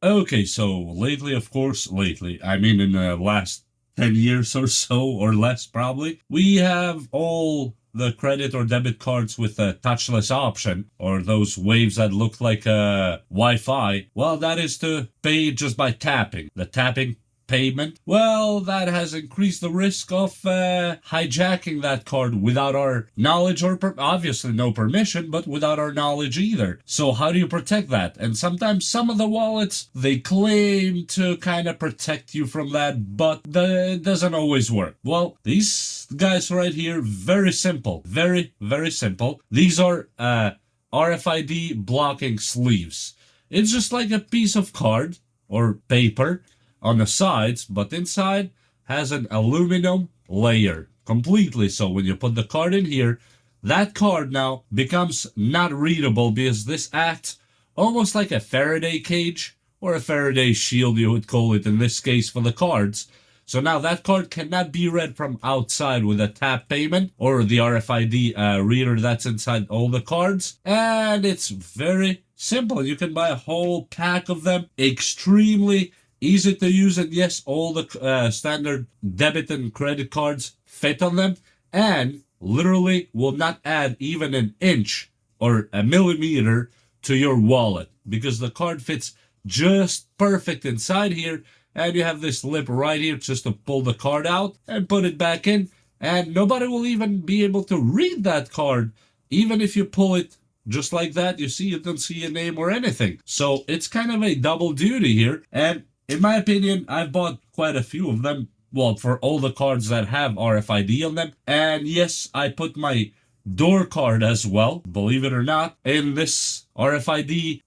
Okay, so lately, of course, I mean in the last 10 years or so, or less probably, we have all the credit or debit cards with a touchless option, or those waves that look like Wi-Fi. Well, that is to pay just by tapping. The tapping payment, well, that has increased the risk of hijacking that card without our knowledge or obviously no permission, but without our knowledge either. So how do you protect that? And sometimes some of the wallets, they claim to kind of protect you from that, but it doesn't always work. Well, these guys right here, very simple, very, very simple. These are RFID blocking sleeves. It's just like a piece of card or paper on the sides, but inside has an aluminum layer completely. So when you put the card in here, that card now becomes not readable because this acts almost like a Faraday cage or a Faraday shield, you would call it in this case for the cards. So now that card cannot be read from outside with a tap payment or the RFID reader that's inside all the cards. And it's very simple. You can buy a whole pack of them. Extremely easy to use, and yes, all the standard debit and credit cards fit on them, and literally will not add even an inch or a millimeter to your wallet because the card fits just perfect inside here, and you have this lip right here just to pull the card out and put it back in, and nobody will even be able to read that card, even if you pull it just like that. You see, you don't see a name or anything. So it's kind of a double duty here, and in my opinion, I've bought quite a few of them. Well, for all the cards that have RFID on them. And yes, I put my door card as well, believe it or not, in this RFID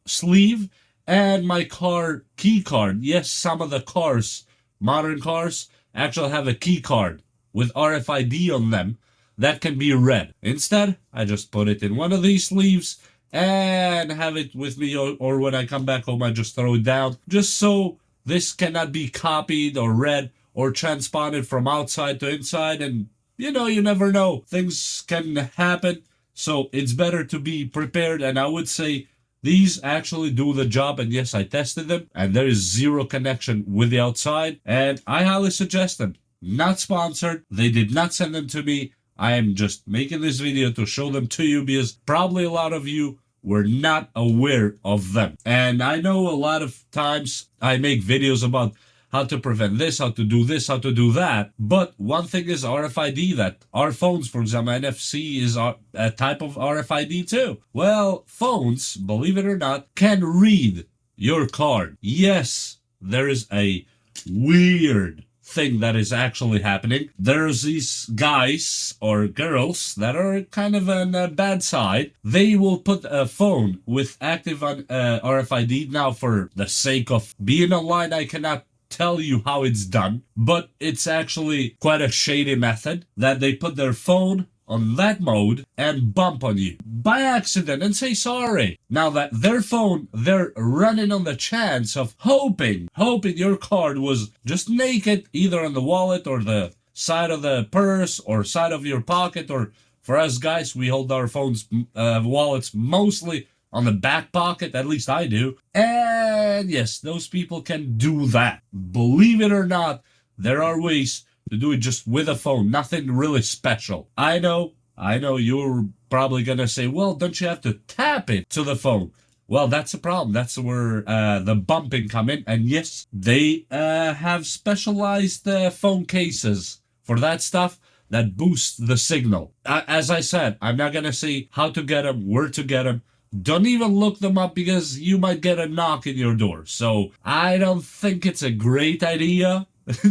sleeve. And my car key card. Yes, some of the cars, modern cars, actually have a key card with RFID on them that can be read. Instead, I just put it in one of these sleeves and have it with me, or when I come back home I just throw it down, just so this cannot be copied or read or transponded from outside to inside. And you never know, things can happen, so it's better to be prepared. And I would say these actually do the job, and yes, I tested them and there is zero connection with the outside, and I highly suggest them. Not sponsored, they did not send them to me. I am just making this video to show them to you because probably a lot of you were not aware of them. And I know a lot of times I make videos about how to prevent this, how to do this, how to do that. But one thing is RFID, that our phones, for example, NFC is a type of RFID too. Well, phones, believe it or not, can read your card. Yes, there is a weird thing that is actually happening. There's these guys or girls that are kind of on a bad side. They will put a phone with active on RFID. Now, for the sake of being online, I cannot tell you how it's done, but it's actually quite a shady method that they put their phone on that mode and bump on you by accident and say sorry. Now that their phone, they're running on the chance of hoping your card was just naked, either on the wallet or the side of the purse or side of your pocket. Or for us guys, we hold our phones, wallets mostly on the back pocket, at least I do. And yes, those people can do that. Believe it or not, there are ways to do it just with a phone, nothing really special. I know you're probably gonna say, well, don't you have to tap it to the phone? Well, that's a problem. That's where the bumping come in. And yes, they have specialized phone cases for that stuff that boost the signal. As I said, I'm not gonna say how to get them, where to get them. Don't even look them up because you might get a knock in your door. So I don't think it's a great idea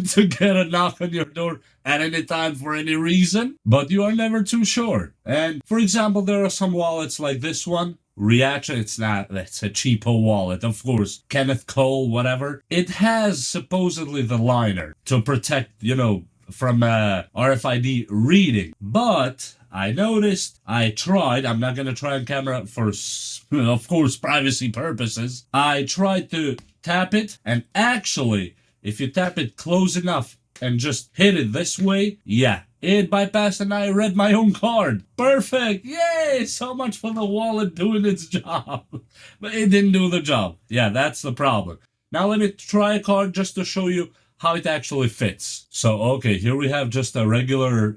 to get a knock on your door at any time for any reason, but you are never too sure. And for example, there are some wallets like this one, Reaction. It's a cheapo wallet, of course. Kenneth Cole, whatever. It has supposedly the liner to protect, from RFID reading. But I noticed, I'm not going to try on camera for, of course, privacy purposes. I tried to tap it, and actually, if you tap it close enough and just hit it this way, yeah, it bypassed and I read my own card. Perfect. Yay! So much for the wallet doing its job. But it didn't do the job. Yeah, that's the problem. Now let me try a card just to show you how it actually fits. So, okay, here we have just a regular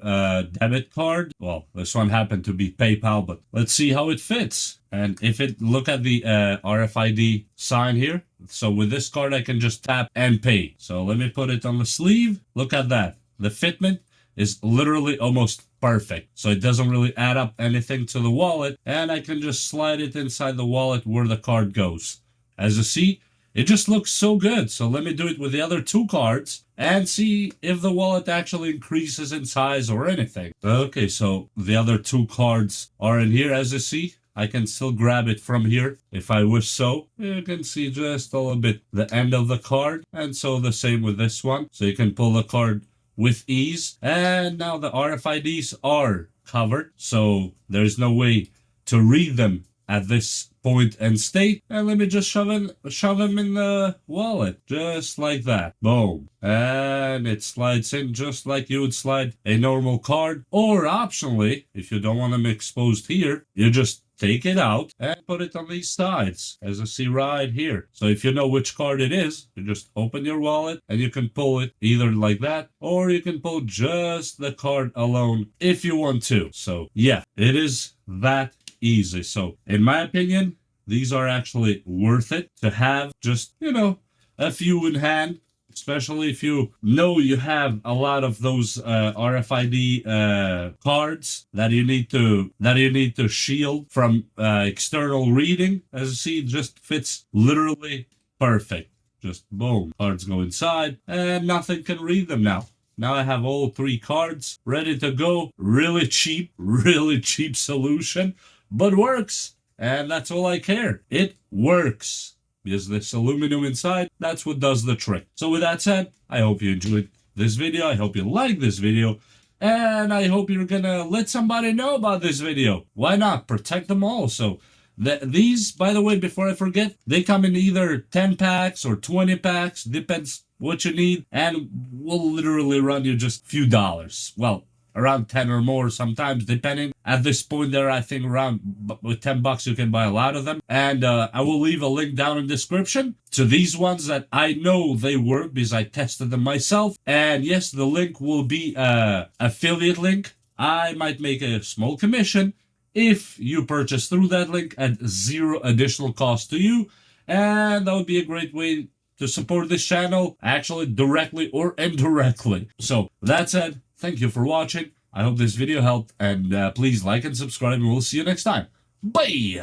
debit card. Well, this one happened to be PayPal, but let's see how it fits. And if it, look at the RFID sign here. So with this card, I can just tap and pay. So let me put it on the sleeve. Look at that. The fitment is literally almost perfect. So it doesn't really add up anything to the wallet. And I can just slide it inside the wallet where the card goes. As you see, it just looks so good. So let me do it with the other two cards and see if the wallet actually increases in size or anything. Okay, so the other two cards are in here, as you see. I can still grab it from here if I wish so. You can see just a little bit the end of the card. And so the same with this one. So you can pull the card with ease. And now the RFIDs are covered. So there's no way to read them at this point and state. And let me just shove them in the wallet, just like that. Boom. And it slides in just like you would slide a normal card. Or optionally, if you don't want them exposed here, you just take it out and put it on these sides, as you see right here. So if you know which card it is, you just open your wallet and you can pull it either like that, or you can pull just the card alone if you want to. So yeah, it is that easy. So in my opinion, these are actually worth it to have, just, you know, a few in hand, especially if you know you have a lot of those RFID cards that you need to shield from external reading. As you see, it just fits literally perfect. Just boom, cards go inside and nothing can read them now. Now I have all three cards ready to go. Really cheap solution, but works. And that's all I care. It works. Because this aluminum inside, that's what does the trick. So with that said, I hope you enjoyed this video. I hope you liked this video. And I hope you're gonna let somebody know about this video. Why not? Protect them all. So these, by the way, before I forget, they come in either 10 packs or 20 packs. Depends what you need. And will literally run you just a few dollars. Well, around 10 or more sometimes, depending. At this point there, I think around with $10 you can buy a lot of them. And I will leave a link down in the description to these ones that I know they work because I tested them myself. And yes, the link will be affiliate link. I might make a small commission if you purchase through that link at zero additional cost to you. And that would be a great way to support this channel, actually directly or indirectly. So that said, thank you for watching. I hope this video helped, and please like and subscribe, and we'll see you next time. Bye!